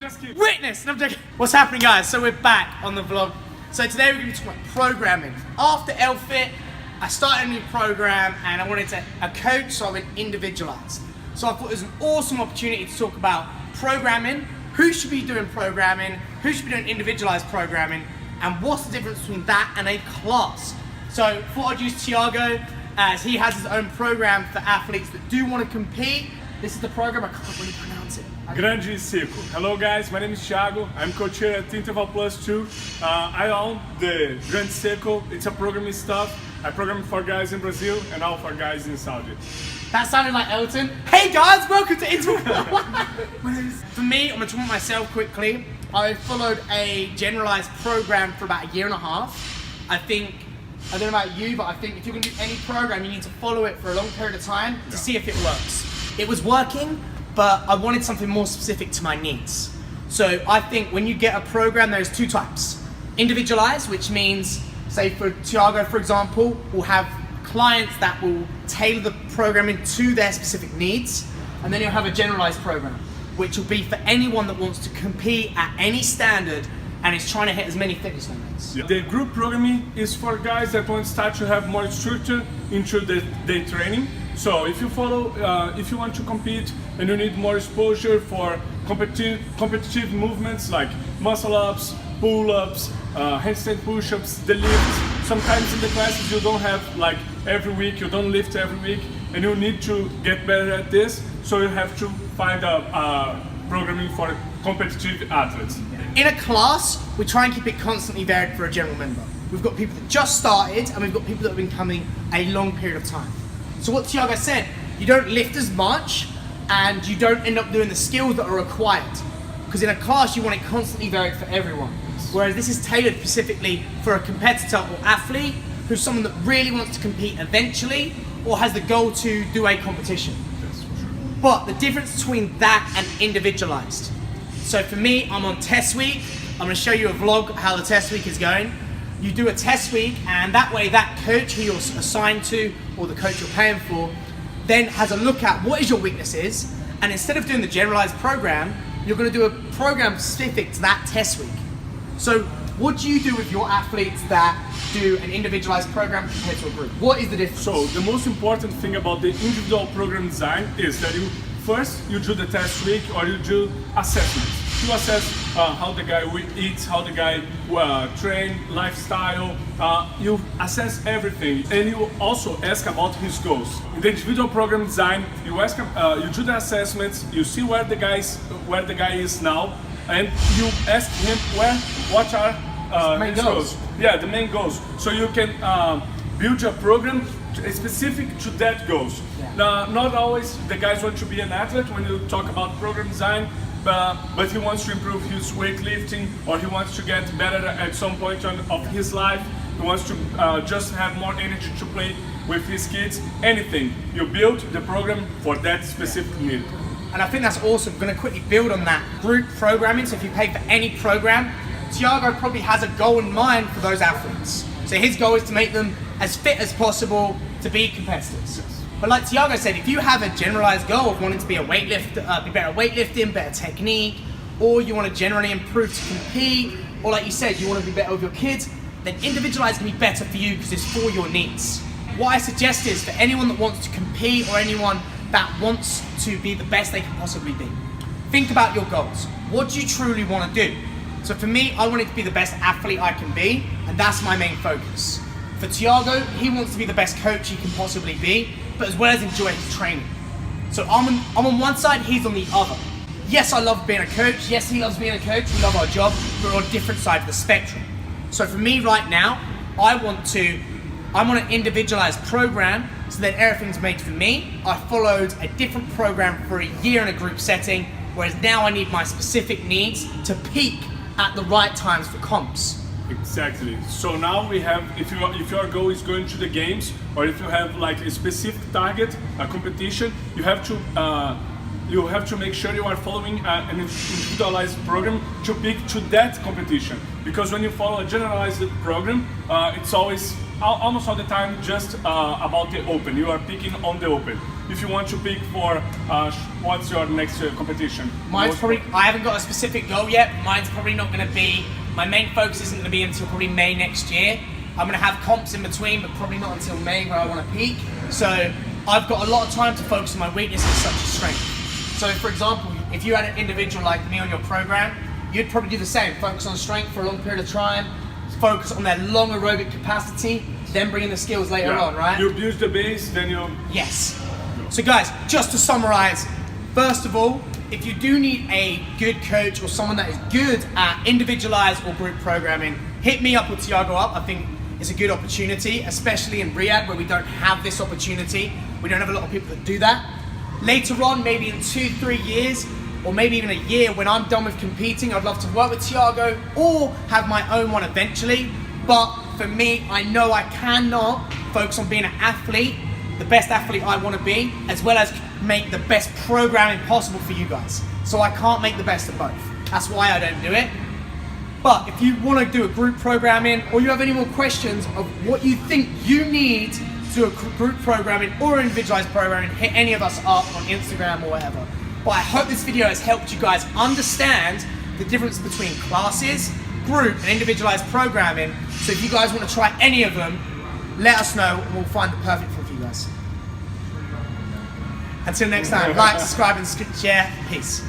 Just keep. Witness! No, I'm joking. What's happening, guys? So we're back on the vlog. So today we're going to be talking about programming. After LFit, I started a new program and I wanted a coach, so I went individualized. So I thought it was an awesome opportunity to talk about programming, who should be doing programming, who should be doing individualized programming, and what's the difference between that and a class. So I thought I'd use Thiago, as he has his own program for athletes that do want to compete. This is the program, I can't really pronounce it. Grande Circle. Hello guys, my name is Thiago. I'm coach here at Interval Plus 2. I own the Grande Circle. It's a programming stuff. I program for guys in Brazil and all for guys in Saudi. That sounded like Elton. Hey guys, welcome to Interval. For me, I'm gonna talk about myself quickly. I followed a generalized program for about a year and a half. I don't know about you, but I think if you're gonna do any program, you need to follow it for a long period of time to see if it works. It was working, but I wanted something more specific to my needs. So I think when you get a program, there's two types. Individualized, which means, say for Thiago, for example, will have clients that will tailor the programming to their specific needs. And then you'll have a generalized program, which will be for anyone that wants to compete at any standard and is trying to hit as many fitness limits. The group programming is for guys that want to start to have more structure into their training. So if you if you want to compete and you need more exposure for competitive movements like muscle ups, pull ups, handstand push ups, the lifts. Sometimes in the classes you don't have like every week, you don't lift every week, and you need to get better at this. So you have to find a programming for competitive athletes. In a class, we try and keep it constantly varied for a general member. We've got people that just started and we've got people that have been coming a long period of time. So what Thiago said, you don't lift as much and you don't end up doing the skills that are required. Because in a class, you want it constantly varied for everyone. Whereas this is tailored specifically for a competitor or athlete who's someone that really wants to compete eventually or has the goal to do a competition. But the difference between that and individualized. So for me, I'm on test week. I'm gonna show you a vlog of how the test week is going. You do a test week and that way that coach who you're assigned to or the coach you're paying for then has a look at what is your weaknesses, and instead of doing the generalized program, you're gonna do a program specific to that test week. So what do you do with your athletes that do an individualized program compared to a group? What is the difference? So the most important thing about the individual program design is that first you do the test week or you do assessments. You assess how the guy eats, how the guy train, lifestyle. You assess everything, and you also ask about his goals. In the individual program design, you ask him, you do the assessments, you see where the guy is now, and you ask him what are his goals. Yeah, the main goals. So you can build a program specific to that goals. Yeah. Not always the guys want to be an athlete when you talk about program design, but he wants to improve his weightlifting, or he wants to get better at some point of his life. He wants to just have more energy to play with his kids. Anything, you build the program for that specific need. And I think that's awesome. I'm gonna quickly build on that. Group programming, so if you pay for any program, Thiago probably has a goal in mind for those athletes. So his goal is to make them as fit as possible to be competitors. But like Thiago said, if you have a generalized goal of wanting to be a weightlifter, be better at weightlifting, better technique, or you want to generally improve to compete, or like you said, you want to be better with your kids, then individualized can be better for you because it's for your needs. What I suggest is for anyone that wants to compete or anyone that wants to be the best they can possibly be, think about your goals. What do you truly want to do? So for me, I wanted to be the best athlete I can be, and that's my main focus. For Thiago, he wants to be the best coach he can possibly be, but as well as enjoy his training. So I'm on one side, he's on the other. Yes, I love being a coach. Yes, he loves being a coach. We love our job, but we're on different sides of the spectrum. So for me right now, I'm on an individualized program, so that everything's made for me. I followed a different program for a year in a group setting, whereas now I need my specific needs to peak at the right times for comps. Exactly. So now we have, if your goal is going to the games, or if you have like a specific target, a competition, you have to make sure you are following an individualized program to pick to that competition. Because when you follow a generalized program, it's always almost all the time just about the open. You are picking on the open. if you want to pick for what's your next competition? Mine's probably, I haven't got a specific goal yet. Mine's probably not going to be, my main focus isn't going to be until probably May next year. I'm going to have comps in between, but probably not until May where I want to peak. So I've got a lot of time to focus on my weaknesses such as strength. So for example, if you had an individual like me on your program, you'd probably do the same. Focus on strength for a long period of time, focus on their long aerobic capacity, then bring in the skills later on, right? You build the base, then you... Yes. So guys, just to summarize, first of all, if you do need a good coach or someone that is good at individualized or group programming, hit me up or Tiago up. I think it's a good opportunity, especially in Riyadh where we don't have this opportunity. We don't have a lot of people that do that. Later on, maybe in 2-3 years, or maybe even a year when I'm done with competing, I'd love to work with Tiago or have my own one eventually. But for me, I know I cannot focus on being an athlete, the best athlete I want to be, as well as make the best programming possible for you guys. So I can't make the best of both. That's why I don't do it. But if you want to do a group programming or you have any more questions of what you think you need to do a group programming or individualized programming, hit any of us up on Instagram or whatever. But I hope this video has helped you guys understand the difference between classes, group, and individualized programming. So if you guys want to try any of them, let us know and we'll find the perfect one for you guys. Until next time, like, subscribe, and share. Peace.